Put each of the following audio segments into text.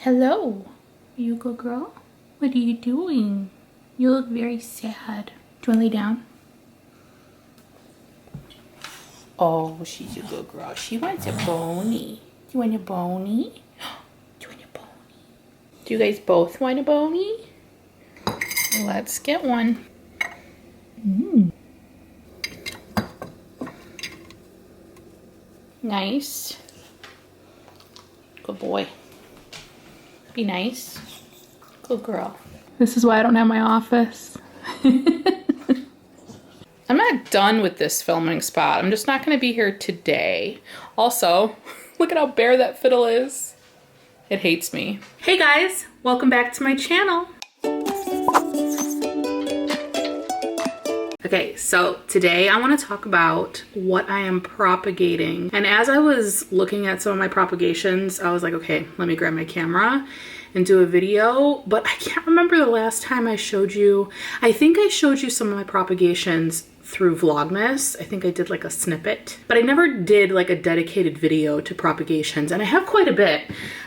Hello, are you a good girl? What are you doing? You look very sad. Do you want to lay down? Oh, she's a good girl. She wants a bony. Do you want a bony? Do you want a bony? Do you guys both want a bony? Let's get one. Nice. Good boy. Be nice. Good girl. This is why I don't have my office. I'm not done with this filming spot. I'm just not going to be here today. Also, look at how bare that fiddle is. It hates me. Hey guys, welcome back to my channel. Okay, so today I want to talk about what I am propagating. And as I was looking at some of my propagations, I was like, okay, let me grab my camera and do a video. But I can't remember the last time I showed you. I think I showed you some of my propagations through Vlogmas. I think I did like a snippet, but I never did like a dedicated video to propagations. And I have quite a bit.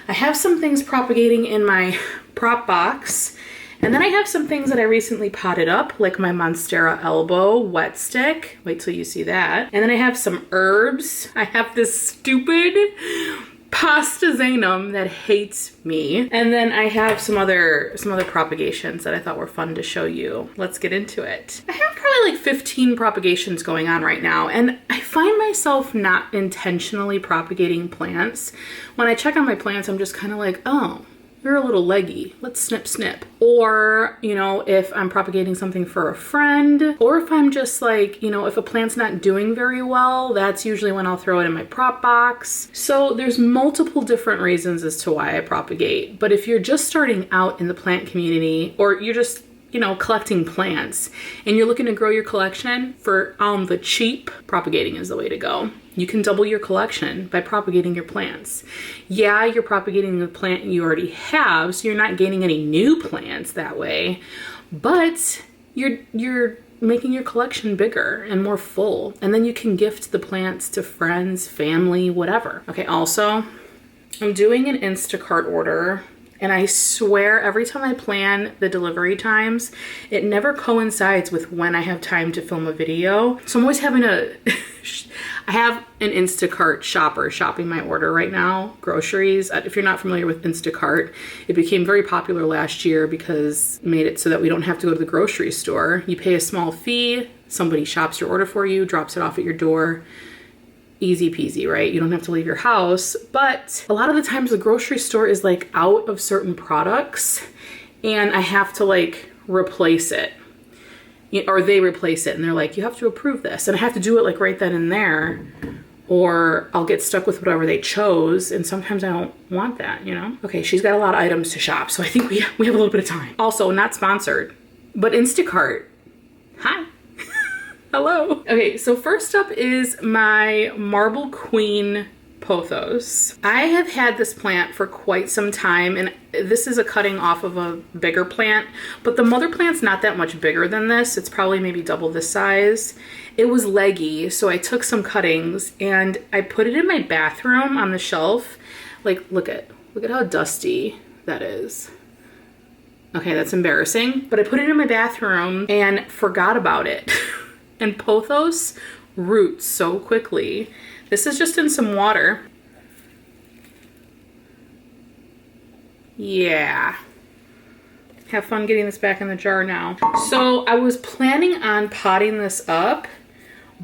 I have some things propagating in my prop box. And then I have some things that I recently potted up, like my Monstera Elbow wet stick. Wait till you see that. And then I have some herbs. I have this stupid Pastaanum that hates me. And then I have some other propagations that I thought were fun to show you. Let's get into it. I have probably like 15 propagations going on right now, and I find myself not intentionally propagating plants. When I check on my plants, I'm just kind of like, oh, you're a little leggy. Let's snip, snip. Or, you know, if I'm propagating something for a friend, or if I'm just like, you know, if a plant's not doing very well, that's usually when I'll throw it in my prop box. So there's multiple different reasons as to why I propagate. But if you're just starting out in the plant community, or you're just, you know, collecting plants and you're looking to grow your collection for the cheap, propagating is the way to go. You can double your collection by propagating your plants. Yeah, you're propagating the plant you already have, so you're not gaining any new plants that way, but you're making your collection bigger and more full, and then you can gift the plants to friends, family, whatever. Okay, also, I'm doing an Instacart order. And I swear every time I plan the delivery times, it never coincides with when I have time to film a video. So I'm always having I have an Instacart shopper shopping my order right now, groceries. If you're not familiar with Instacart, it became very popular last year because it made it so that we don't have to go to the grocery store. You pay a small fee, somebody shops your order for you, drops it off at your door. Easy peasy, right? You don't have to leave your house. But a lot of the times the grocery store is like out of certain products and I have to like replace it, or they replace it and they're like, you have to approve this. And I have to do it like right then and there, or I'll get stuck with whatever they chose. And sometimes I don't want that, you know? Okay, she's got a lot of items to shop, so I think we have a little bit of time. Also, not sponsored, but Instacart. Hi. Hello. Okay, so first up is my Marble Queen Pothos. I have had this plant for quite some time, and this is a cutting off of a bigger plant, but the mother plant's not that much bigger than this. It's probably maybe double this size. It was leggy, so I took some cuttings and I put it in my bathroom on the shelf. Like, look at how dusty that is. Okay, that's embarrassing, but I put it in my bathroom and forgot about it. And Pothos roots so quickly. This is just in some water. Yeah. Have fun getting this back in the jar now. So I was planning on potting this up,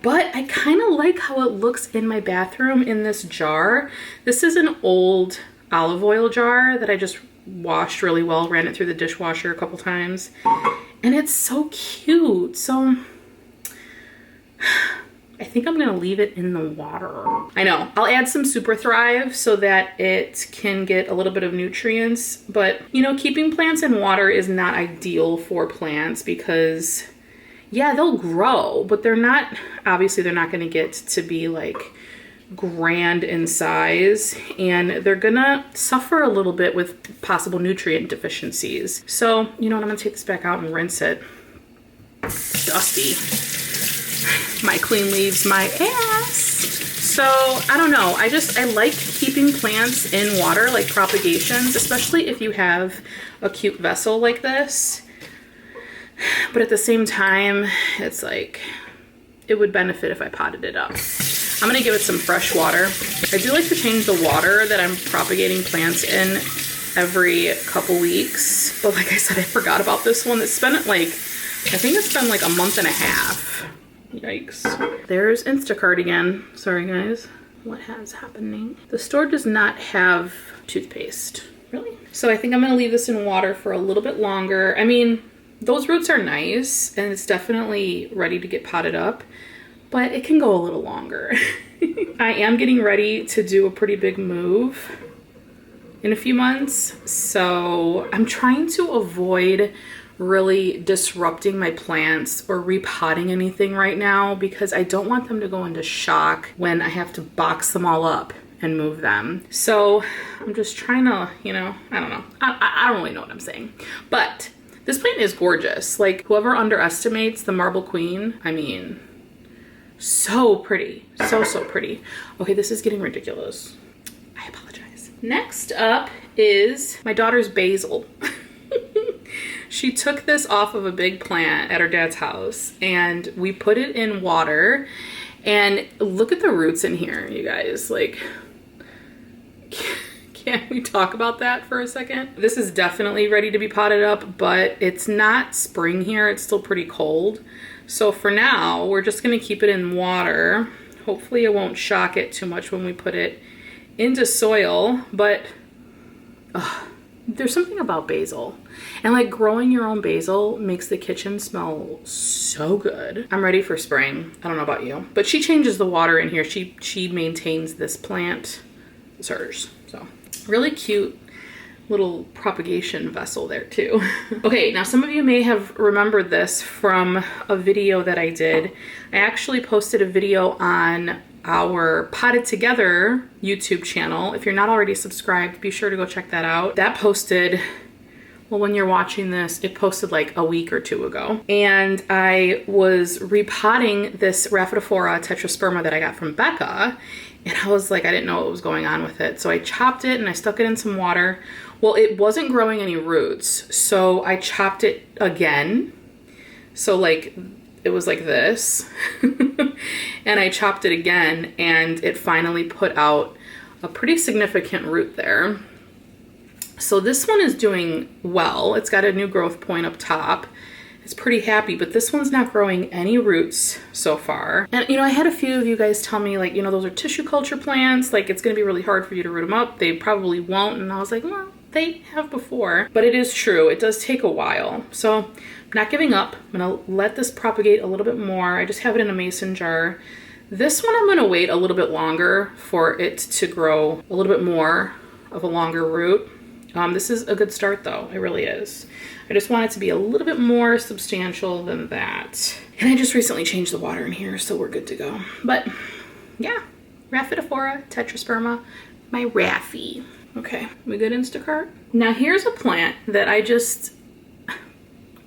but I kind of like how it looks in my bathroom in this jar. This is an old olive oil jar that I just washed really well, ran it through the dishwasher a couple times. And it's so cute. So I think I'm gonna leave it in the water. I know, I'll add some Super Thrive so that it can get a little bit of nutrients, but you know, keeping plants in water is not ideal for plants because yeah, they'll grow, but obviously they're not gonna get to be like grand in size, and they're gonna suffer a little bit with possible nutrient deficiencies. So, you know what, I'm gonna take this back out and rinse it. It's dusty. My clean leaves my ass. So I don't know, I like keeping plants in water, like propagations, especially if you have a cute vessel like this. But at the same time, it's like, it would benefit if I potted it up. I'm gonna give it some fresh water. I do like to change the water that I'm propagating plants in every couple weeks. But like I said, I forgot about this one. It's been like, I think it's been like a month and a half. Yikes. There's Instacart again. Sorry guys. What has happening? The store does not have toothpaste. Really? So I think I'm gonna leave this in water for a little bit longer. I mean, those roots are nice and it's definitely ready to get potted up, but it can go a little longer. I am getting ready to do a pretty big move in a few months. So I'm trying to avoid really disrupting my plants or repotting anything right now because I don't want them to go into shock when I have to box them all up and move them. So I'm just trying to, you know, I don't know. I don't really know what I'm saying, but this plant is gorgeous. Like, whoever underestimates the Marble Queen, I mean, so pretty. So pretty. Okay, this is getting ridiculous. I apologize. Next up is my daughter's basil. She took this off of a big plant at her dad's house and we put it in water, and look at the roots in here, you guys. Like, can we talk about that for a second? This is definitely ready to be potted up, but it's not spring here. It's still pretty cold. So for now, we're just gonna keep it in water. Hopefully it won't shock it too much when we put it into soil, but there's something about basil. And like, growing your own basil makes the kitchen smell so good. I'm ready for spring. I don't know about you, but she changes the water in here. She maintains this plant. It's hers, so. Really cute little propagation vessel there too. Okay, now some of you may have remembered this from a video that I did. I actually posted a video on our Potted Together YouTube channel. If you're not already subscribed, be sure to go check that out. That posted, well, when you're watching this, it posted like a week or two ago. And I was repotting this Rapidophora tetrasperma that I got from Becca. And I was like, I didn't know what was going on with it. So I chopped it and I stuck it in some water. Well, it wasn't growing any roots. So I chopped it again. So like, it was like this. And I chopped it again and it finally put out a pretty significant root there. So this one is doing well. It's got a new growth point up top. It's pretty happy, but this one's not growing any roots so far. And, you know, I had a few of you guys tell me, like, you know, those are tissue culture plants. Like, it's going to be really hard for you to root them up. They probably won't. And I was like, well, they have before. But it is true. It does take a while. So I'm not giving up. I'm going to let this propagate a little bit more. I just have it in a mason jar. This one I'm going to wait a little bit longer for it to grow a little bit more of a longer root. This is a good start though. It really is. I just want it to be a little bit more substantial than that. And I just recently changed the water in here, so we're good to go. But yeah, Rapidophora, tetrasperma, my Raffy. Okay, we good, Instacart? Now here's a plant that I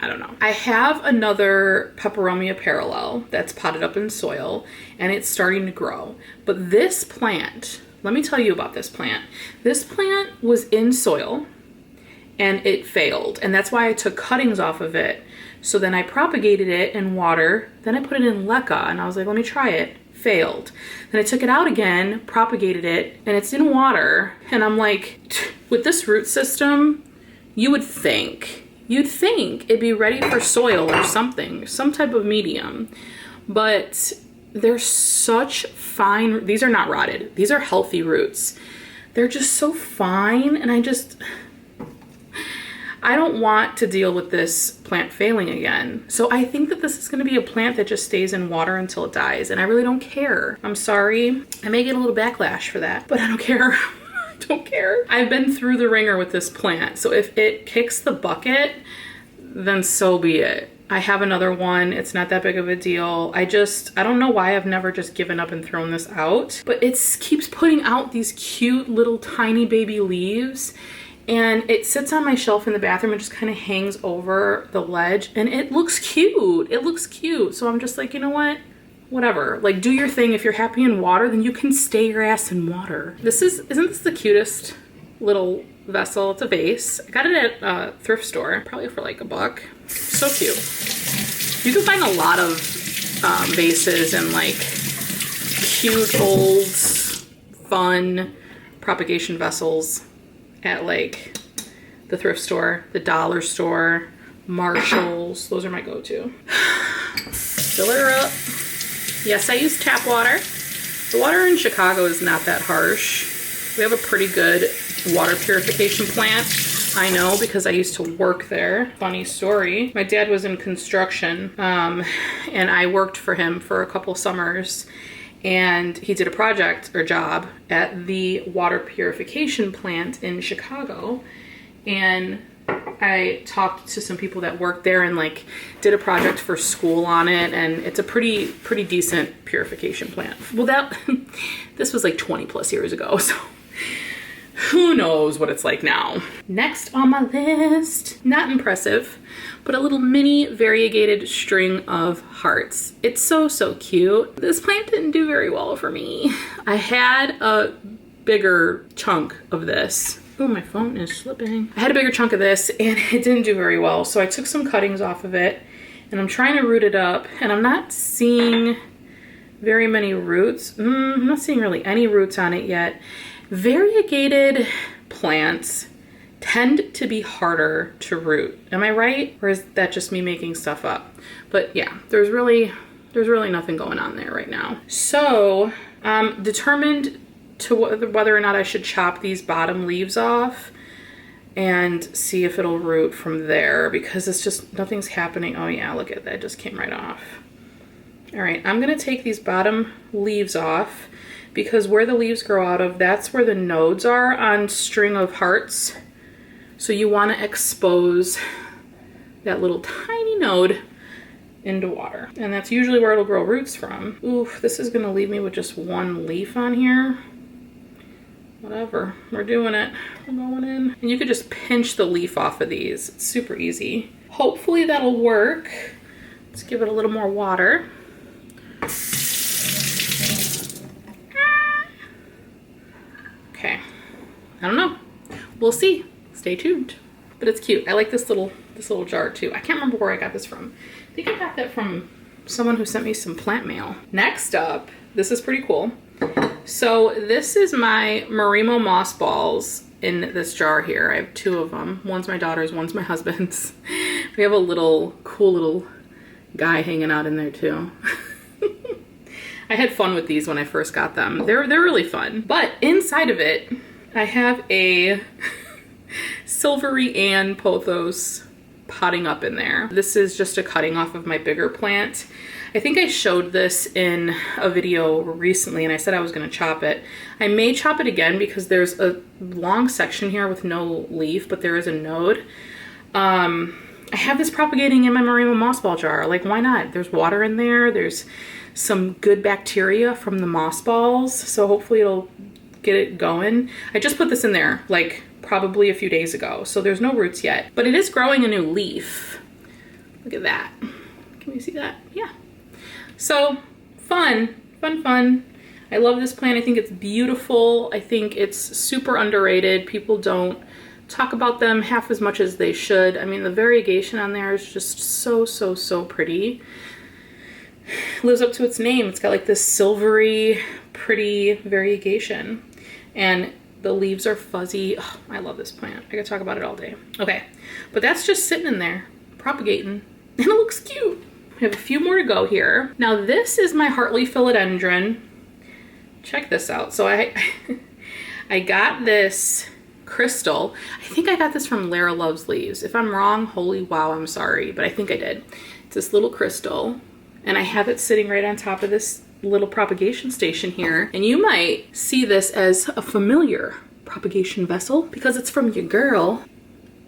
don't know. I have another Peperomia parallel that's potted up in soil and it's starting to grow. But this plant, let me tell you about this plant. This plant was in soil and it failed. And that's why I took cuttings off of it. So then I propagated it in water. Then I put it in leca and I was like, let me try it. Failed. Then I took it out again, propagated it, and it's in water. And I'm like, with this root system, you'd think it'd be ready for soil or something, some type of medium. But they're such fine, these are not rotted. These are healthy roots. They're just so fine. And I don't want to deal with this plant failing again. So I think that this is going to be a plant that just stays in water until it dies. And I really don't care. I'm sorry. I may get a little backlash for that, but I don't care. I don't care. I've been through the ringer with this plant. So if it kicks the bucket, then so be it. I have another one. It's not that big of a deal. I don't know why I've never just given up and thrown this out, but it keeps putting out these cute little tiny baby leaves. And it sits on my shelf in the bathroom and just kind of hangs over the ledge and it looks cute. It looks cute. So I'm just like, you know what? whatever. Like, do your thing. If you're happy in water, then you can stay your ass in water. Isn't this the cutest little vessel? It's a vase. I got it at a thrift store, probably for like $1. So cute. You can find a lot of vases and like cute old fun propagation vessels at like the thrift store, the dollar store, Marshalls. Those are my go-to. Fill her up. Yes, I use tap water. The water in Chicago is not that harsh. We have a pretty good water purification plant. I know because I used to work there. Funny story. My dad was in construction and I worked for him for a couple summers, and he did a project or job at the water purification plant in Chicago. And I talked to some people that worked there and like did a project for school on it, and it's a pretty decent purification plant. Well, this was like 20 plus years ago, so who knows what it's like now. Next on my list, not impressive, but a little mini variegated string of hearts. It's so cute. This plant didn't do very well for me. I had a bigger chunk of this. Oh, my phone is slipping. I had a bigger chunk of this and it didn't do very well. So I took some cuttings off of it and I'm trying to root it up, and I'm not seeing very many roots. I'm not seeing really any roots on it yet. Variegated plants tend to be harder to root. Am I right? Or is that just me making stuff up? But yeah, there's really nothing going on there right now. So I'm determined to whether or not I should chop these bottom leaves off and see if it'll root from there, because it's just, nothing's happening. Oh yeah, look at that, just came right off. All right, I'm gonna take these bottom leaves off, because where the leaves grow out of, that's where the nodes are on string of hearts. So you want to expose that little tiny node into water. And that's usually where it'll grow roots from. Oof, this is going to leave me with just one leaf on here. Whatever, we're doing it. We're going in. And you could just pinch the leaf off of these. It's super easy. Hopefully that'll work. Let's give it a little more water. Okay, I don't know. We'll see. Stay tuned. But it's cute. I like this little jar too. I can't remember where I got this from. I think I got that from someone who sent me some plant mail. Next up, this is pretty cool. So this is my Marimo moss balls in this jar here. I have 2 of them. One's my daughter's, one's my husband's. We have a cool little guy hanging out in there too. I had fun with these when I first got them. They're really fun. But inside of it, I have a Silvery Ann Pothos potting up in there. This is just a cutting off of my bigger plant. I think I showed this in a video recently and I said I was gonna chop it. I may chop it again because there's a long section here with no leaf, but there is a node. I have this propagating in my Marimo Mossball jar. Like, why not? There's water in there. There's some good bacteria from the moss balls, so hopefully it'll get it going. I just put this in there like probably a few days ago, so there's no roots yet, but it is growing a new leaf. Look at that. Can you see that? Yeah. So fun. I love this plant. I think it's beautiful. I think it's super underrated. People don't talk about them half as much as they should. I mean, the variegation on there is just so pretty. It lives up to its name. It's got like this silvery, pretty variegation. And the leaves are fuzzy. Oh, I love this plant. I could talk about it all day. Okay, but that's just sitting in there, propagating, and it looks cute. We have a few more to go here. Now this is my Harrington Philodendron. Check this out. So I got this crystal. I think I got this from Lara Loves Leaves. If I'm wrong, holy wow, I'm sorry, but I think I did. It's this little crystal, and I have it sitting right on top of this little propagation station here. And you might see this as a familiar propagation vessel because it's from your girl,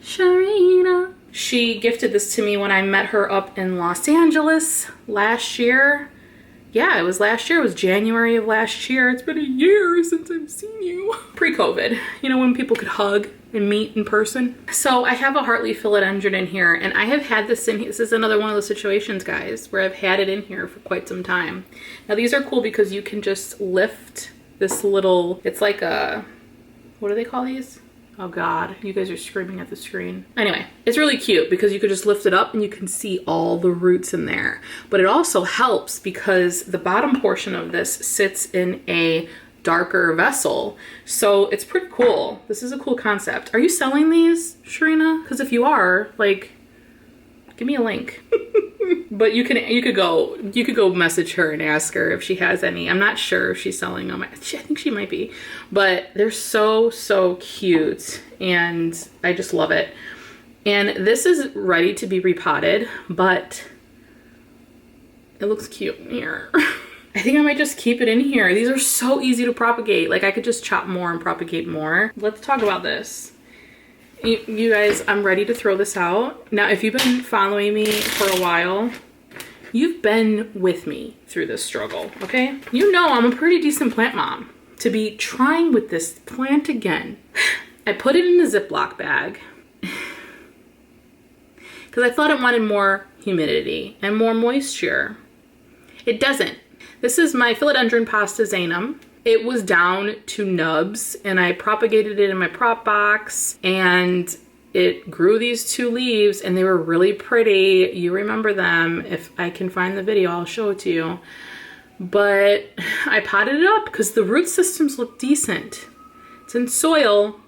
Sharina. She gifted this to me when I met her up in Los Angeles last year. Yeah, it was last year. It was January of last year. It's been a year since I've seen you. Pre-COVID, you know, when people could hug and meet in person. So I have a Heartleaf Philodendron in here, and I have had this in here. This is another one of those situations, guys, where I've had it in here for quite some time. Now these are cool because you can just lift this little, it's like a, what do they call these? Oh God, you guys are screaming at the screen. Anyway, it's really cute because you could just lift it up and you can see all the roots in there. But it also helps because the bottom portion of this sits in a darker vessel. So it's pretty cool. This is a cool concept. Are you selling these, Sharina? Because if you are, like, give me a link. But you could go message her and ask her if she has any. I'm not sure if she's selling them. I think she might be. But they're so, so cute. And I just love it. And this is ready to be repotted, but it looks cute in here. I think I might just keep it in here. These are so easy to propagate. Like I could just chop more and propagate more. Let's talk about this. You guys, I'm ready to throw this out. Now, if you've been following me for a while, you've been with me through this struggle, okay? You know I'm a pretty decent plant mom to be trying with this plant again. I put it in a Ziploc bag because I thought it wanted more humidity and more moisture. It doesn't. This is my Philodendron Pastaanum. It was down to nubs and I propagated it in my prop box and it grew these 2 leaves and they were really pretty. You remember them. If I can find the video, I'll show it to you. But I potted it up because the root systems look decent. It's in soil.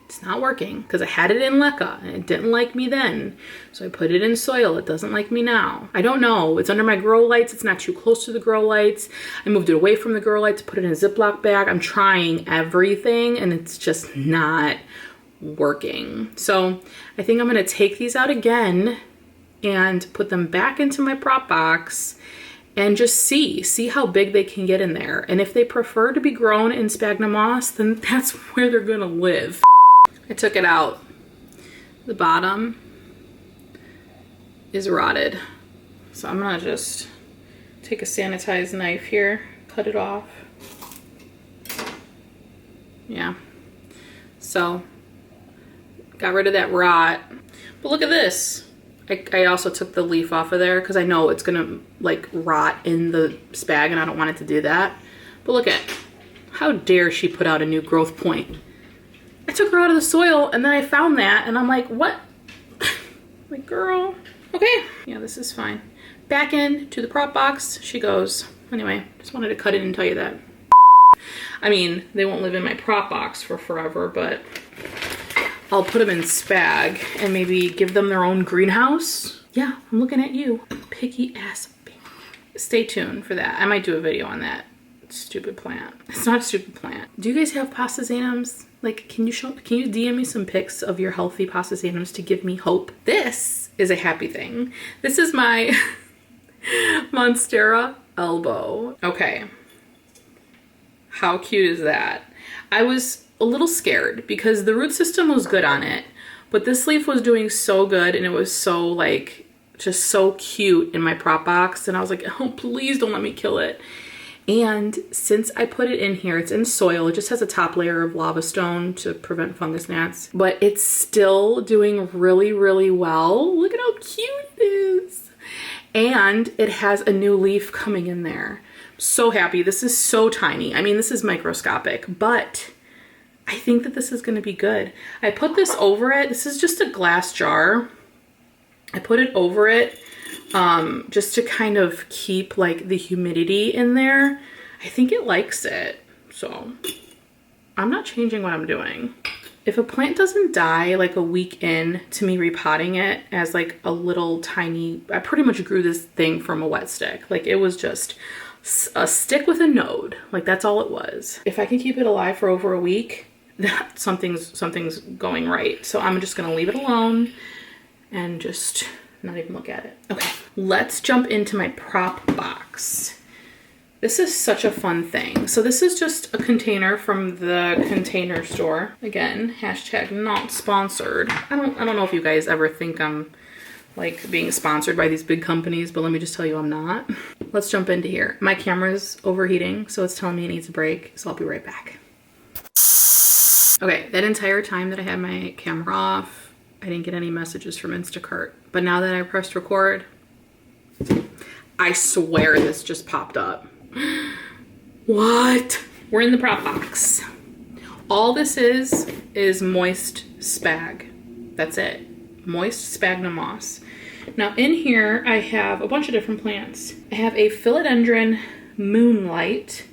It's not working because I had it in leca and it didn't like me then. So I put it in soil. It doesn't like me now. I don't know. It's under my grow lights. It's not too close to the grow lights. I moved it away from the grow lights, put it in a Ziploc bag. I'm trying everything and it's just not working. So I think I'm going to take these out again and put them back into my prop box and just see how big they can get in there. And if they prefer to be grown in sphagnum moss, then that's where they're going to live. I took it out. The bottom is rotted. So I'm gonna just take a sanitized knife here, cut it off. Yeah. So, got rid of that rot. But look at this. I also took the leaf off of there because I know it's gonna like rot in the spag and I don't want it to do that. But look at, how dare she put out a new growth point. I took her out of the soil and then I found that and I'm like, what? Like, girl. Okay, yeah, this is fine. Back into the prop box she goes. Anyway, just wanted to cut in and tell you that. I mean, they won't live in my prop box for forever, but I'll put them in spag and maybe give them their own greenhouse. Yeah, I'm looking at you. Picky ass baby. Stay tuned for that. I might do a video on that stupid plant. It's not a stupid plant. Do you guys have Pastaanums? Like, can you DM me some pics of your healthy Pastaanums to give me hope? This is a happy thing. This is my Monstera Elbow. Okay. How cute is that? I was a little scared because the root system was good on it, but this leaf was doing so good and it was so like, just so cute in my prop box. And I was like, oh, please don't let me kill it. And since I put it in here, it's in soil. It just has a top layer of lava stone to prevent fungus gnats, but it's still doing really, really well. Look at how cute it is. And it has a new leaf coming in there. I'm so happy. This is so tiny. I mean, this is microscopic, but I think that this is going to be good. I put this over it. This is just a glass jar. I put it over it just to kind of keep like the humidity in there. I think it likes it, so I'm not changing what I'm doing. If a plant doesn't die like a week in to me repotting it as like a little tiny, I pretty much grew this thing from a wet stick. Like it was just a stick with a node. Like that's all it was. If I can keep it alive for over a week, something's going right. So I'm just gonna leave it alone and just not even look at it. Okay, let's jump into my prop box. This is such a fun thing. So this is just a container from the Container Store. Again, hashtag not sponsored. I don't know if you guys ever think I'm like being sponsored by these big companies, but let me just tell you I'm not. Let's jump into here. My camera's overheating, so it's telling me it needs a break, so I'll be right back. Okay, that entire time that I had my camera off, I didn't get any messages from Instacart. But now that I pressed record, I swear this just popped up. What? We're in the prop box. All this is moist spag. That's it. Moist sphagnum moss. Now in here, I have a bunch of different plants. I have a Philodendron Moonlight,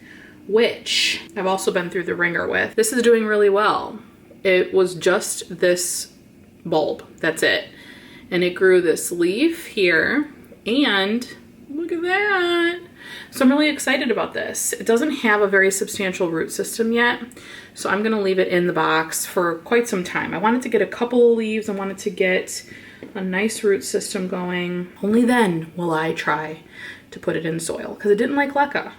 which I've also been through the ringer with. This is doing really well. It was just this bulb, that's it. And it grew this leaf here, and look at that. So I'm really excited about this. It doesn't have a very substantial root system yet, so I'm gonna leave it in the box for quite some time. I wanted to get a couple of leaves. I wanted to get a nice root system going. Only then will I try to put it in soil, because it didn't like leca.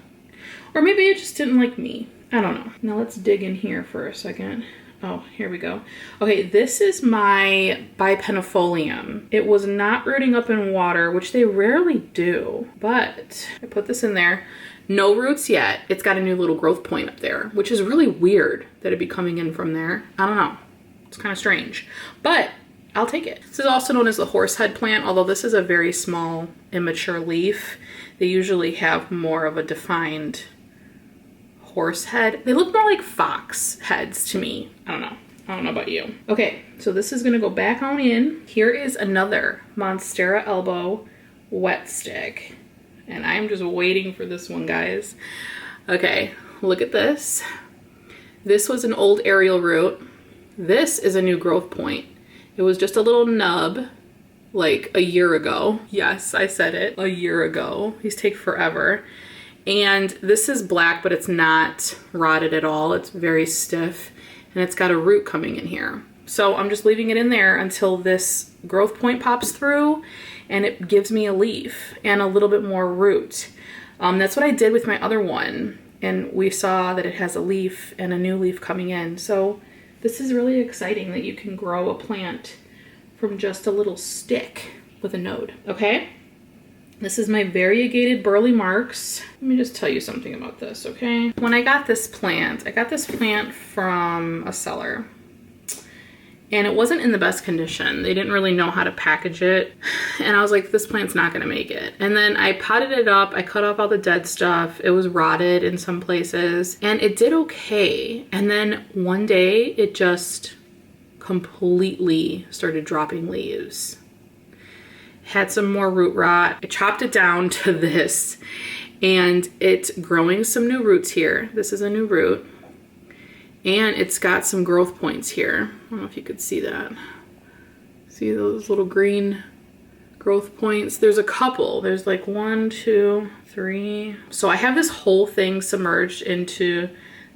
Or maybe it just didn't like me. I don't know. Now let's dig in here for a second. Oh, here we go. Okay, this is my bipennifolium. It was not rooting up in water, which they rarely do, but I put this in there. No roots yet. It's got a new little growth point up there, which is really weird that it'd be coming in from there. I don't know. It's kind of strange, but I'll take it. This is also known as the horsehead plant, although this is a very small, immature leaf. They usually have more of a defined horse head. They look more like fox heads to me. I don't know. I don't know about you. Okay, so this is gonna go back on in. Here is another Monstera Elbow wet stick. And I'm just waiting for this one, guys. Okay, look at this. This was an old aerial root. This is a new growth point. It was just a little nub like a year ago. Yes, I said it, a year ago. These take forever. And this is black, but it's not rotted at all. It's very stiff, and it's got a root coming in here. So I'm just leaving it in there until this growth point pops through and it gives me a leaf and a little bit more root. That's what I did with my other one, and we saw that it has a leaf and a new leaf coming in. So this is really exciting that you can grow a plant from just a little stick with a node, okay? This is my variegated burley marks. Let me just tell you something about this, okay? When I got this plant, I got this plant from a seller, and it wasn't in the best condition. They didn't really know how to package it. And I was like, this plant's not gonna make it. And then I potted it up, I cut off all the dead stuff. It was rotted in some places, and it did okay. And then one day it just completely started dropping leaves. Had some more root rot. I chopped it down to this, and it's growing some new roots here. This is a new root, and it's got some growth points here. I don't know if you could see that. See those little green growth points? There's a couple. There's like 1, 2, 3. So I have this whole thing submerged into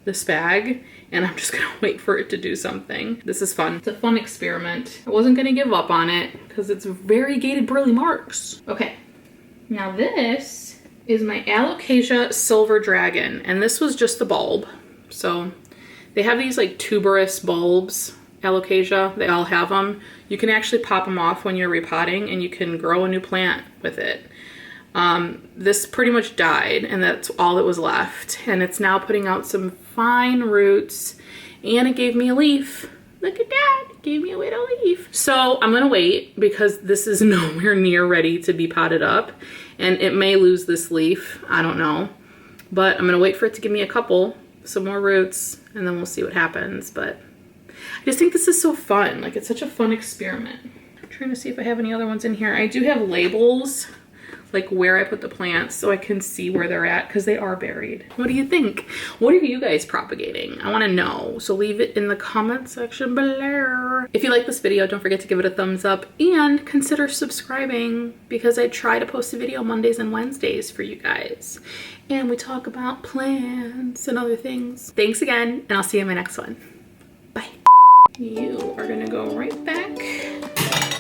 the spag, and I'm just gonna wait for it to do something. This is fun. It's a fun experiment. I wasn't gonna give up on it because it's variegated burley marks. Okay, now this is my Alocasia Silver Dragon, and this was just the bulb. So they have these like tuberous bulbs, Alocasia, they all have them. You can actually pop them off when you're repotting, and you can grow a new plant with it. This pretty much died, and that's all that was left. And it's now putting out some fine roots, and it gave me a leaf. Look at that, it gave me a little leaf. So I'm gonna wait because this is nowhere near ready to be potted up, and it may lose this leaf, I don't know. But I'm gonna wait for it to give me some more roots, and then we'll see what happens. But I just think this is so fun. Like, it's such a fun experiment. I'm trying to see if I have any other ones in here. I do have labels, like where I put the plants, so I can see where they're at, because they are buried. What do you think? What are you guys propagating? I want to know, so leave it in the comment section below. If you like this video, don't forget to give it a thumbs up and consider subscribing, because I try to post a video Mondays and Wednesdays for you guys, and we talk about plants and other things. Thanks again, and I'll see you in my next one. Bye. You are gonna go right back.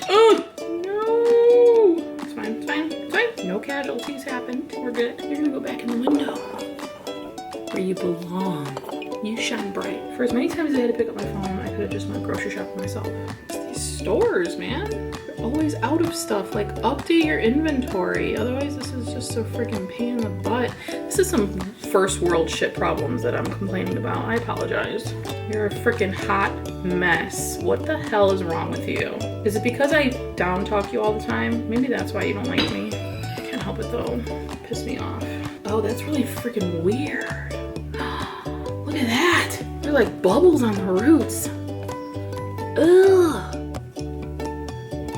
Oh no! It's fine, it's fine, it's fine. No casualties happened. We're good. You're gonna go back in the window where you belong. You shine bright. For as many times as I had to pick up my phone, I could have just went grocery shopping myself. It's these stores, man. They're always out of stuff. Like, update your inventory. Otherwise, this is just a freaking pain in the butt. This is some first world shit problems that I'm complaining about. I apologize. You're a freaking hot mess. What the hell is wrong with you? Is it because I down talk you all the time? Maybe that's why you don't like me. I can't help it though. Piss me off. Oh, that's really freaking weird. Look at that. They're like bubbles on the roots. Ugh.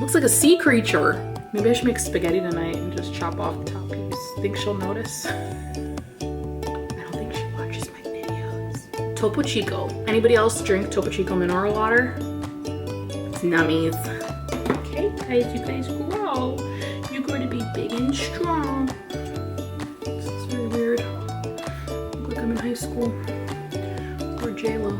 Looks like a sea creature. Maybe I should make spaghetti tonight and just chop off the top piece. Think she'll notice? I don't think she watches my videos. Topo Chico. Anybody else drink Topo Chico mineral water? It's nummies. Okay, guys, you guys grow. You're going to be big and strong. This is very weird. Look like I'm in high school. Or J-Lo.